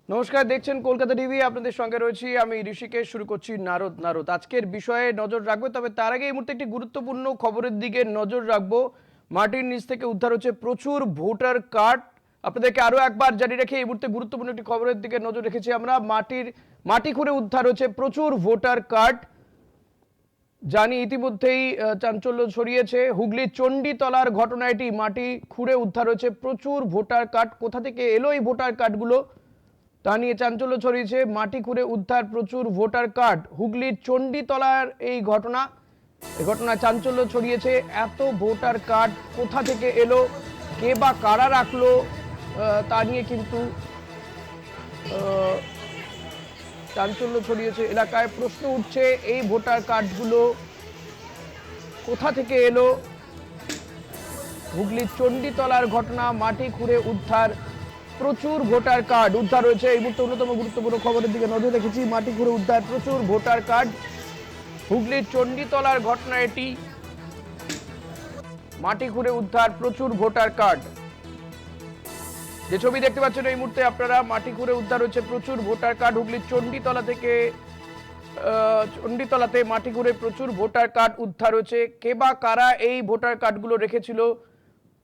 নমস্কার, দেখছেন কলকাতা টিভি। আপনাদের সঙ্গে রয়েছি আমি ঋষিকেশ। শুরু করছি নারদ নারদ। আজকের বিষয়ে নজর রাখবো, তবে তার আগে এই মুহূর্তে একটি গুরুত্বপূর্ণ খবরের দিকে নজর রাখবো। মাটির নিচ থেকে উদ্ধার হচ্ছে প্রচুর ভোটার কার্ড। আপনাদেরকে আরো একবার জানিয়ে রেখে এই মুহূর্তে গুরুত্বপূর্ণ একটি খবরের দিকে নজর রেখেছি আমরা। মাটি খুঁড়ে উদ্ধার হচ্ছে প্রচুর ভোটার কার্ড। জানি ইতিমধ্যেই চাঞ্চল্য ছড়িয়েছে। হুগলির চণ্ডীতলার ঘটনা এটি। মাটি খুঁড়ে উদ্ধার হয়েছে প্রচুর ভোটার কার্ড। কোথা থেকে এলো এই ভোটার কার্ডগুলো তা নিয়ে চাঞ্চল্য ছড়িয়েছে। মাটি খুঁড়ে উদ্ধার প্রচুর ভোটার কার্ড। হুগলির চণ্ডীতলার এই ঘটনা, এই ঘটনায় চাঞ্চল্য ছড়িয়েছে। এত ভোটার কার্ড কোথা থেকে এলো, কে বা কারা রাখলো, তা নিয়ে কিন্তু চাঞ্চল্য ছড়িয়েছে এলাকায়। প্রশ্ন উঠছে এই ভোটার কার্ডগুলো কোথা থেকে এলো। হুগলির চণ্ডীতলার ঘটনা, মাটি খুঁড়ে উদ্ধার প্রচুর ভোটার কার্ড উদ্ধার হয়েছে। এই মুহূর্তে অন্যতম গুরুত্বপূর্ণ খবরের দিকে নজর রেখেছি। মাটি খুঁড়ে উদ্ধার প্রচুর ভোটার কার্ড। হুগলির চণ্ডীতলার ঘটনা এটি। মাটি খুঁড়ে উদ্ধার প্রচুর ভোটার কার্ড। যে ছবি দেখতে পাচ্ছেন এই মুহূর্তে আপনারা, মাটি খুঁড়ে উদ্ধার হচ্ছে প্রচুর ভোটার কার্ড। হুগলির চণ্ডীতলা থেকে চণ্ডীতলাতে মাটি খুঁড়ে প্রচুর ভোটার কার্ড উদ্ধার হয়েছে। কে বা কারা এই ভোটার কার্ডগুলো রেখেছিল,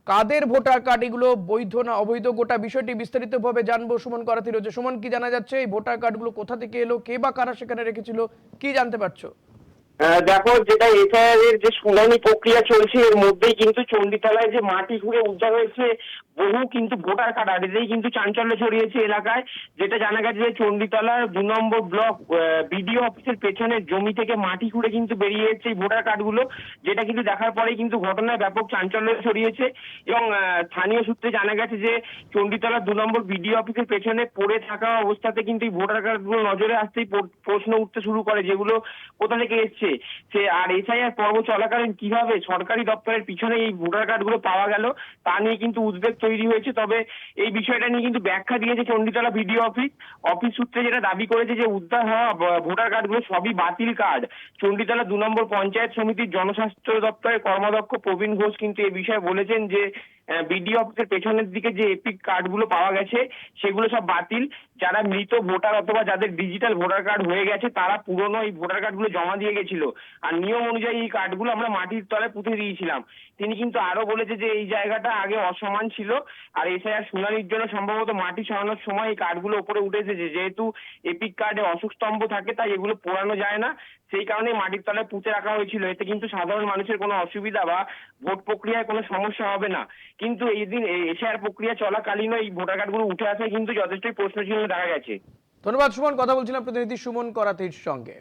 কাদের ভোটার কার্ড এগুলো, বৈধ না অবৈধ, গোটা বিষয়টি বিস্তারিতভাবে জানবো। সুমন করাতি রয়েছে। সুমন, কি জানা যাচ্ছে? এই ভোটার কার্ডগুলো কোথা থেকে এলো, কে বা কারা সেখানে রেখেছিল, কি জানতে পারছো? দেখো, যেটা এফআইআর এর যে শুনানি প্রক্রিয়া চলছে এর মধ্যেই কিন্তু চণ্ডীতলায় যে মাটি খুঁড়ে উদ্ধার হয়েছে বহু কিন্তু ভোটার কার্ড, আর এতেই কিন্তু চাঞ্চল্য ছড়িয়েছে এলাকায়। যেটা জানা গেছে যে চণ্ডীতলার 2 নম্বর ব্লক বিডিও অফিসের পেছনের জমি থেকে মাটি খুঁড়ে কিন্তু বেরিয়ে এসেছে এই ভোটার কার্ডগুলো, যেটা কিন্তু দেখার পরেই কিন্তু ঘটনায় ব্যাপক চাঞ্চল্য ছড়িয়েছে। এবং স্থানীয় সূত্রে জানা গেছে যে চণ্ডীতলার 2 নম্বর বিডিও অফিসের পেছনে পড়ে থাকা অবস্থাতে কিন্তু এই ভোটার কার্ডগুলো নজরে আসতেই প্রশ্ন উঠতে শুরু করে, যেগুলো কোথা থেকে এসছে সে। আর এসআইআর পর্ব চলাকালীন কিভাবে সরকারি দপ্তরের পিছনে এই ভোটার কার্ডগুলো পাওয়া গেল তা নিয়ে কিন্তু উদ্বেগ তৈরি হয়েছে। তবে এই বিষয়টা নিয়ে কিন্তু ব্যাখ্যা দিয়েছে চণ্ডীতলা বিডিও অফিস সূত্রে যেটা দাবি করেছে যে উদ্ধার হওয়া ভোটার কার্ডগুলো সবই বাতিল কার্ড। চণ্ডীতলা 2 নম্বর পঞ্চায়েত সমিতির জনস্বাস্থ্য দপ্তরের কর্মাধ্যক্ষ প্রবীণ ঘোষ কিন্তু এই বিষয়ে বলেছেন যে বিডিও অফিসের পেছনের দিকে যে এপিক কার্ডগুলো পাওয়া গেছে সেগুলো সব বাতিল। যারা মৃত ভোটার অথবা যাদের ডিজিটাল ভোটার কার্ড হয়ে গেছে তারা পুরনো এই ভোটার কার্ডগুলো জমা দিয়ে গেছিল, আর নিয়ম অনুযায়ী এই কার্ডগুলো আমরা মাটির তলায় পুঁতে দিয়েছিলাম। তিনি কিন্তু আরো বলেছে যে এই জায়গাটা আগে অসমান ছিল, আর এসআইআর শুনানির জন্য সম্ভবত মাটি সরানোর সময় এই কার্ডগুলো উপরে উঠে এসেছে। যেহেতু এপিক কার্ডে অশোক স্তম্ভ থাকে তাই এগুলো পোড়ানো যায় না, সেই কারণে মাটির তলায় পুঁতে রাখা হয়েছিল। এতে কিন্তু সাধারণ মানুষের কোনো অসুবিধা বা ভোট প্রক্রিয়ায় কোনো সমস্যা হবে না। কিন্তু এই দিন এসআইআর প্রক্রিয়া চলাকালীন এই ভোটার কার্ডগুলো উঠে আসায় কিন্তু যথেষ্টই প্রশ্নচিহ্ন দেখা গেছে। ধন্যবাদ সুমন। কথা বলছিলাম প্রতিনিধি সুমন করাতির সঙ্গে।